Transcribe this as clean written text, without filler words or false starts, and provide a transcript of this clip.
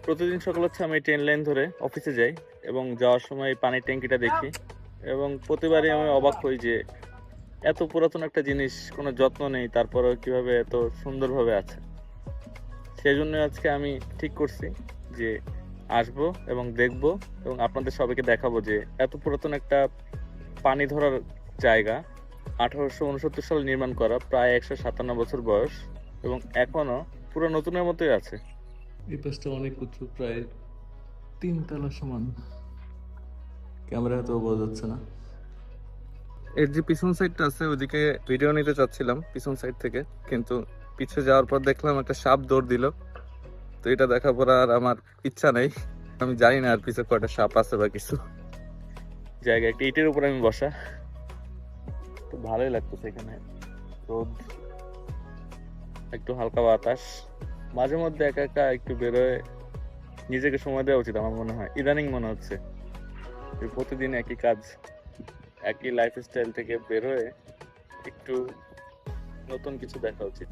প্রতিদিন সকাল হচ্ছে আমি ট্রেন লাইন ধরে অফিসে যাই এবং যাওয়ার সময় এই পানির ট্যাঙ্কিটা দেখি এবং প্রতিবারই আমি অবাক হই যে এত পুরাতন একটা জিনিস কোনো যত্ন নেই, তারপরেও কিভাবে এত সুন্দরভাবে আছে। সেই জন্য আজকে আমি ঠিক করছি যে আসবো এবং দেখবো এবং আপনাদের সবাইকে দেখাবো যে এত পুরাতন একটা পানি ধরার জায়গা 1869 সালে নির্মাণ করা, প্রায় 157 বছর বয়স এবং এখনো পুরো নতুনের মতোই আছে। এই পাশটা অনেক উঁচু, প্রায় 3 তলা সমান। ক্যামেরা তো বোঝা যাচ্ছে না। এর যে পিছন সাইডটা আছে ওইদিকে ভিডিও নিতে চাচ্ছিলাম পিছন সাইড থেকে, কিন্তু পিছে যাওয়ার পর দেখলাম একটা সাপ দৌড় দিল। তো এটা দেখার পর আর আমার ইচ্ছা নেই, আমি জানি না আর পিছে কয়টা সাপ আছে বা কিছু। জায়গা একটা ইটের উপর আমি বসা, তো ভালোই লাগতেছে এখানে। রোদ, একটু হালকা বাতাস, মাঝে মধ্যে একা একা একটু বেরোয় নিজেকে সময় দেওয়া উচিত আমার মনে হয়। ইদানিং মনে হচ্ছে যে প্রতিদিন একই কাজ, একই লাইফস্টাইল থেকে বেরোয় একটু নতুন কিছু দেখা উচিত।